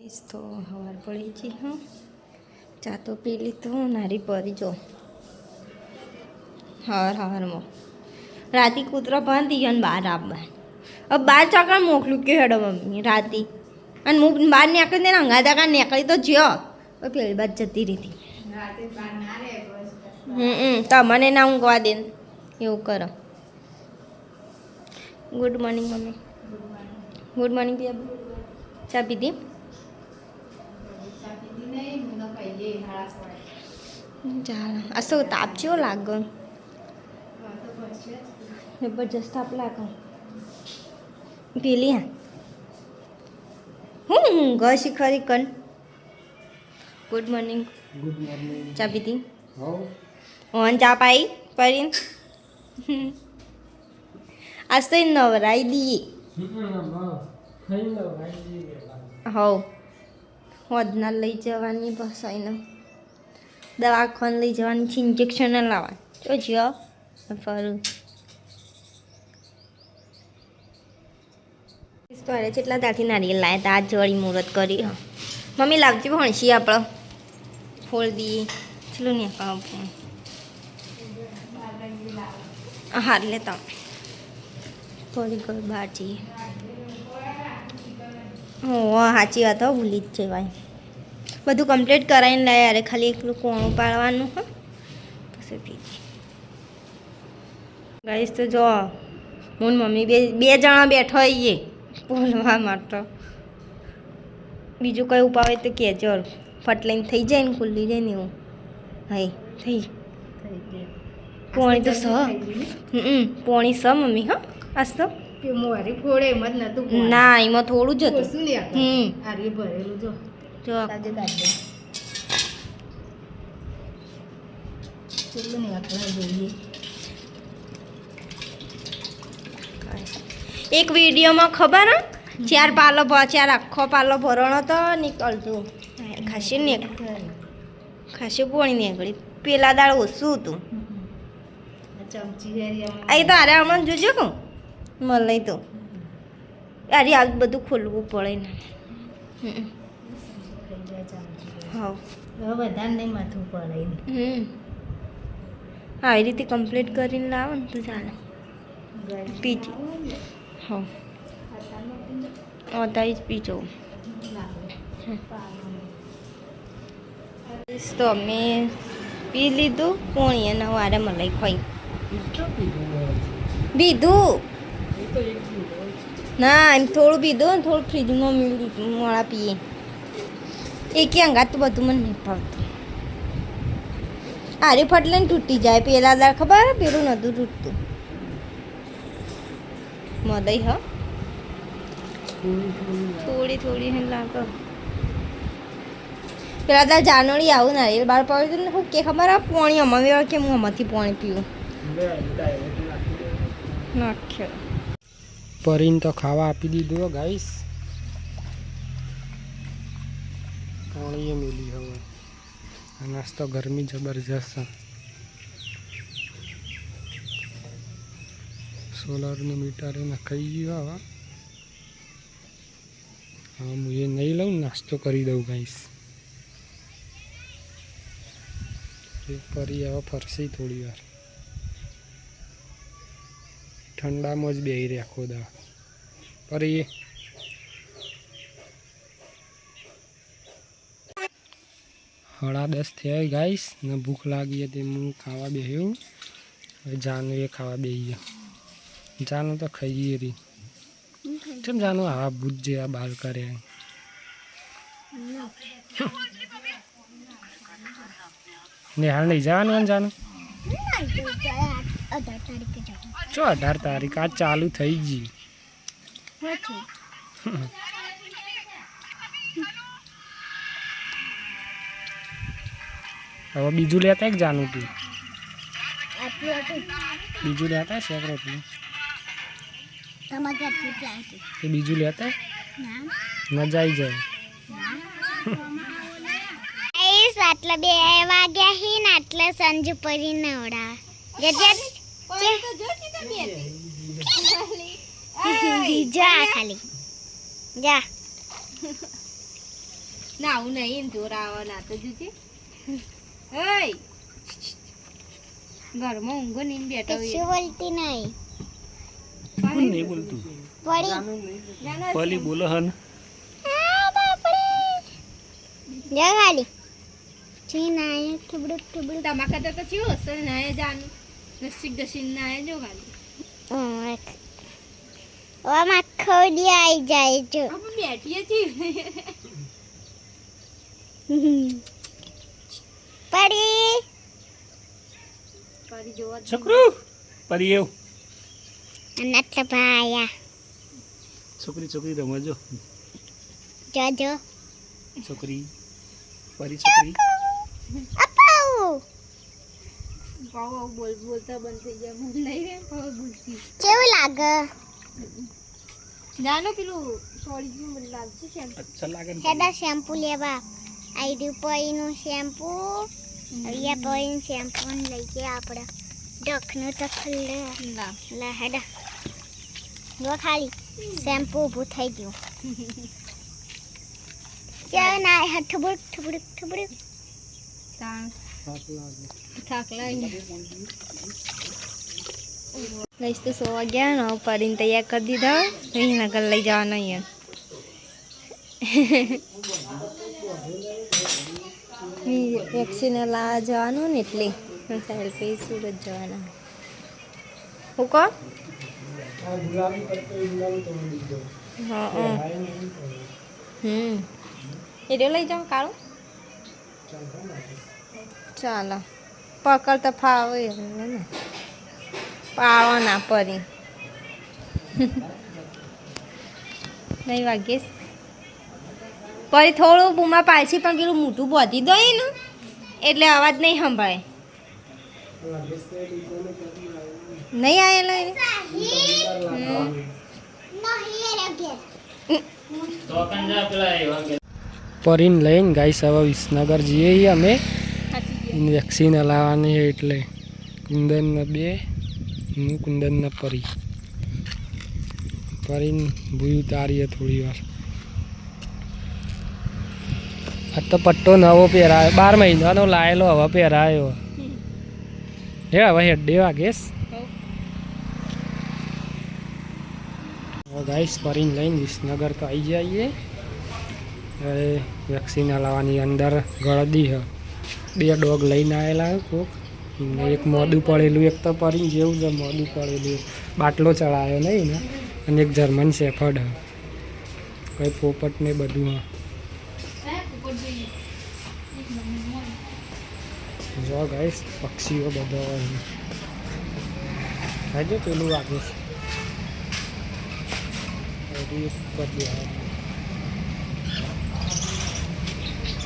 તો હવાર પડી છે હા ચા તો પી લીધું નારી પરી જો હવારમાં રાતે કૂતરો બાંધી ગયો ને બહાર આવવા હવે બહાર ચાકર મોકલું કે હેડો મમ્મી રાતે અને હું બહાર નીકળી ને હંગા તાકા નીકળી તો જ્યો પેલી બાદ જતી રહી તમને ના ઊંઘવા દે એવું કરો good morning mummy good morning પિયા ચા પીધી ચાલો આ શું તાપ જેવો લાગે જબરજસ્ત તાપ લાગે પેલી હા હું ઘર ખરી કન ગુડ મોર્નિંગ ચા પીધી ઓન ચા પાઈ પરી આજ તો નવરાઈ દઈએ હવ હોદના લઈ જવાની બસ આઈને દવાખાને લઈ જવાની છે ઇન્જેક્શન લાવવા જો જ્યો ફરું તો અરે જેટલા ત્યાંથી નારિયેલ લાવ્યા હતા આજ વળી મુહૂર્ત કરી હા મમ્મી લાવજી ભણશી આપણે ફોડ દઈએ ચલો ને હાર લેતા થોડી ઘર બહાર જઈએ હો સાચી વાત હો ભૂલી જ જવાય બધું કમ્પ્લીટ કરાવીને લાવ્યા અરે ખાલી એકલું કોણું પાડવાનું હા પછી પીજી ગાઈસ તો જો હું મમ્મી બે જણા બેઠો હોઈએ બોલવા માટે બીજું કંઈ ઉપાવે તો કહેજો ફટલાઈને થઈ જાય ને ખુલ્લી જાય ને એવું હા થઈ પોણી તો સ પોણી સ મમ્મી હા આજ તો ના એમાં થોડું જ હતું જો એક વિડીયોમાં ખબર ચાર આખો પાલો ભરણો તો નીકળતું ખાસી ખાસી પોણી નીકળી પેલા દાળ ઓછું હતું આ તો અરે હમણાં જોજો કહું મળે તો અરે આ બધું ખોલવું પડે ને હા વધારે નહીં માથું પડે આવી રીતે કમ્પ્લીટ કરીને લાવો ને તો ચાલે પીજી હા તારી જ પીજો તો અમે પી લીધું પોણી અને વારે મલાઈ ખાઈ પીધું ના એમ થોડું પીધું ને થોડું ફ્રીજમાં મોડા પીએ એકે અંગાત તો બધું મને નહીં ભાવતું આરે ફટલે ને તૂટી જાય પેલા દાળ ખબર પેલું નતું તૂટતું મદઈ હ થોડી લાગે પેલા દાળ જાનોડી આવું નારિયેલ બાર પાડ્યું ને હું કે ખબર આ પોણી અમારી કે હું આમાંથી પોણી પીવું નાખ્યો પરીને તો ખાવા આપી દીધું ગાઈસ પાણીએ મિલી હવે નાસ્તો ગરમી જબરજસ્ત સોલારનું મીટર એને ખાઈ ગયું હવે હા હું એ નહીં લઉં નાસ્તો કરી દઉં ગાઈસ પરી હવે ફરસી થોડી વાર ઠંડામાં જ બેહી રહે આખો દા પરી 10:30 થયા ગાઈસ ને ભૂખ લાગી હતી હું ખાવા બેહ્યું હવે જાનું એ ખાવા બેસી ગયો જાનું તો ખાઈ રહી કેમ જાનું આવા ભૂત જેવા બાલ કરે ને હાલ નહીં જવાનું જાનું ચો 18 તારીખ આજ ચાલુ થઈ ગઈ હવે બીજું લેતા એક જાનું તું બીજું લેતા સેપરેટલી તે બીજું લેતા મજા આવી જાય આટલા 2 વાગ્યા હી ને આટલા સંજુ પરી નવડા જા ખાલી જા ના આવું નહીં જોર આવવાના તો જોજે ઓય ઘરમાં ઊંઘો નહીં બેઠો કશું બોલતી નહીં કોણ નહીં બોલતું પડી પલી બોલો હન જા ખાલી છી નાય ઠુબડુક ઠુબડુક તમારા કરતા તો ચેવું હશે નાય જાનું નસીક દસીન નાય જો ખાલી આમ આખો દી આવી જાય જો આપણે બેઠીએ છીએ પડી કરી જોવા છોકરું પરી એવું અનાથ ભાયા છોકરી છોકરી રમજો જોજો છોકરી પરી છોકરી અપાઉ પાવ બોલતા બંધ થઈ જાય હું નહીં રે પાવ બોલતી કેવું લાગે જાનો પેલું સોરી નું મને લાગશે છે અચ્છા લાગે ને હેડા શેમ્પુ લેવા આઈ રૂપિયાનું શેમ્પુ અહીંયા પોઈન શેમ્પુ લઈ ગયા આપણે ડખનું તો ખુલ્લે ના લે હેડા જો ખાલી શેમ્પુ ઊભું થઈ ગયું ચાલ ના ઠુબડુક ઠુબડુક ઠુબડુક તાણ સાત લાગે થાક લાગી લઈશ તો 100 વાગ્યા ને પરીને તૈયાર કરી દીધા એના ઘર લઈ જવાના અહીંયા વેક્સિન લાવવા જવાનું ને એટલે સેલ્ફી સુરત જવાના હું કહો હા એટલે લઈ જાઓ કાળો ચાલો પકડતા ફાવે ને પાવા ના પરી નહીં વાગીશ પરી થોડું બૂમા પાછી પણ પેલું મોટું બોધી દઈ ને એટલે અવાજ નહીં સંભળાય નહીં આવેલો પરીને લઈને ગાઈસ હવે વિસનગર જઈએ છીએ અમે વેક્સિન લાવવાની એટલે કુંદનના બે હું કુંદનના પરી પરીને ભૂઈ ઉતારીએ થોડી વાર આ તો પટ્ટો નવો પહેરાયો 12 મહિનાનો લાયેલો હવે પહેરાયો હે હવે હેડે વાગેશ ગાઈસ પરીને લઈને વિસનગર તો આવી જઈએ હવે વેક્સિન લાવવાની અંદર ગળદી હ 2 ડોગ લઈને આવેલા કોક એક મોદું પડેલું એક તો પરીને જેવું છે મોદું પડેલું બાટલો ચડાયો નહીં ને અને એક જર્મન શેફર્ડ હ કઈ પોપટ ને બધું હ જો ગાઈસ પક્ષીઓ બધા હજુ પેલું વાગે છે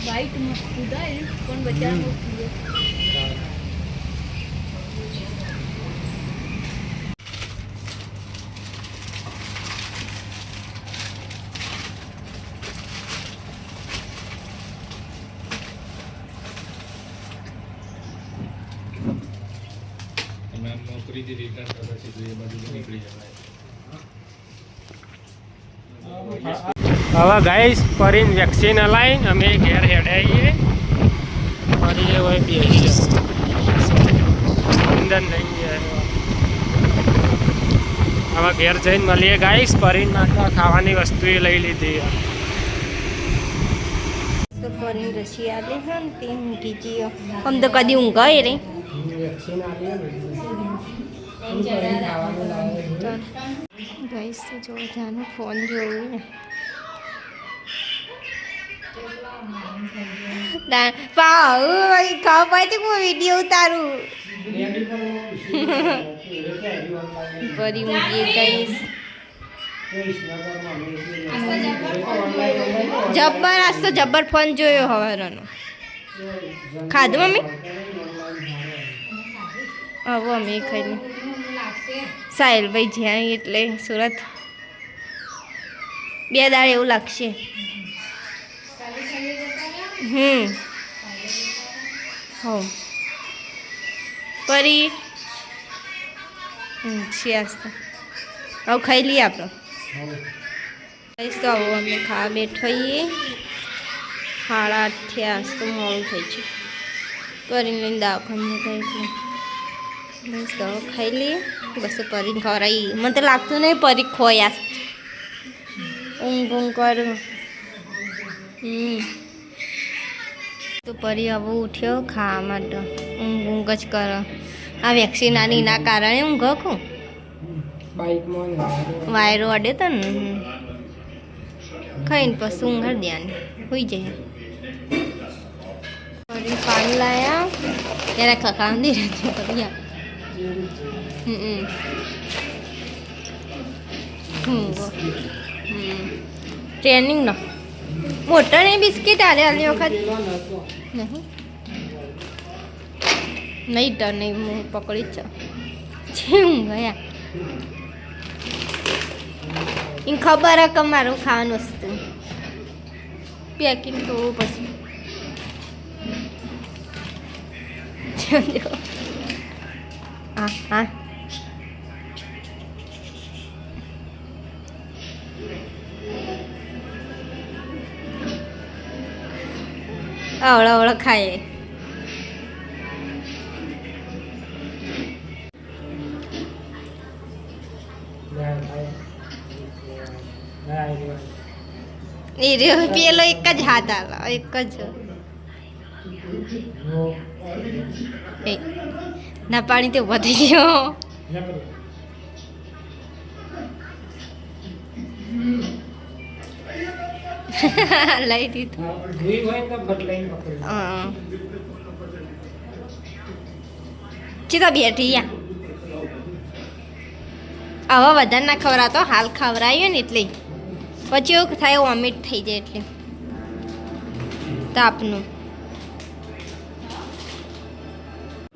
વાઈટ મસ્ત ઉડાય પણ બજારમાં નોકરીથી રિટર્ન કરે છે તો એ બધું નીકળી જવાય હવે ગાઈસ પરીને વેક્સિન લાવીને અમે ઘેર હેડે આવીએ ફરી હોય બેસી અંદર નહીં હવે ઘેર જઈને મળીએ ગાઈસ પરીને ખાવાની વસ્તુ એ લઈ લીધી તો પરીને રસી આલે છે ને તે ઊંઘી ગયો આમ તો કદી ઊંઘાય રે વેક્સિન ગાઈસ તો જો જાનું ફોન જોયું ને ખાવા પાછી હું વિડીયો ઉતારું પરી ઊંઘી ગઈશ જબ્બર આજ તો જબ્બર ફોન જોયો હવારનો ખાધું મમ્મી હવે અમે ખાઈ સાહિલભાઈ જ્યાં એટલે સુરત 2 દાડ એવું લાગશે હો પરી શિયાસ તો હવે ખાઈ લઈએ આપણે તો હવે અમે ખાવા બેઠો છીએ 8:30 થયા તો મોડું થઈ છે. કરીને લઈને દવાખાને જતા એટલે બસ દવા ખાઈ લઈએ બસ પરીને ખવડાવી. મને તો લાગતું નહીં પરી ખોયા ઊંઘ કરું. તો પરી હવે ઉઠ્યો ખાવા માટે ઊંઘ જ કરો. આ વેક્સિન આની ના કારણે ઊંઘ ખું બાઇકમાં વાયરો અડે તો ને ખાઈને પછી ઊંઘાડ દેવાની હોઈ જાય. પરી પાણી લાયા ત્યારે ખખાણ દે રહ્યા. ટ્રેનિંગનો મોટા નહીં બિસ્કીટ આલે આલી વખત નહીં તો નહીં હું પકડી જ છે હું ગયા એને ખબર હે કે મારું ખાવાનું વસ્તુ પેકિંગ કરવું પછી હા હા આવડા ખાય. એ રહ્યો પેલો એક જ હાથ આલો એક જ ના પાણી તો ઉભો થઈ ગયો. લઈ દીધું. ચીતા બેઠી યા હવે વધારે ના ખવડાતો હાલ ખવડાવ્યો ને એટલે પછી એવું થાય વોમિટ થઈ જાય એટલે તાપનું.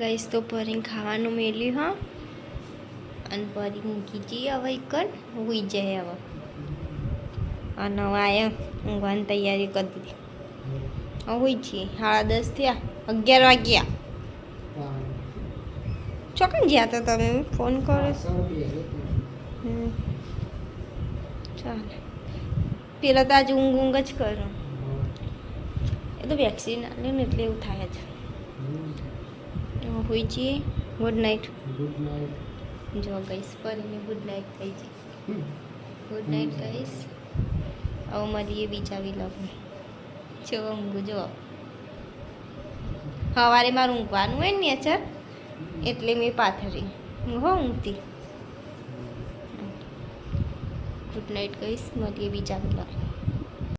ગઈશ તો પરી ખાવાનું મેલ્યું હા અને પરી મૂકી જઈએ હવે કર હોઈ જાય હવે. અને હવે આવ્યા ઊંઘવાની તૈયારી કરી દીધી. હોઈ છીએ 10:30 થયા 11 વાગ્યા. ચોકન જ્યાં તો તમે ફોન કરો ચાલે પેલા તો આજે ઊંઘ જ કરો. એ તો વેક્સિન આલે ને એટલે એવું થાય જ. હોઈ છીએ. Good night. જો ગઈશ પરીને ગુડ નાઇટ થઈ છે. ગુડ નાઇટ ગઈશ. હવે મળીએ બીજા વિલોગમાં. જો ઊંઘું જો સવારે મારું ઊંઘવાનું હોય ને નેચર એટલે મેં પાથરી ઊંઘતી. ગુડ નાઇટ ગઈશ. મળીએ બીજા વિલોગ.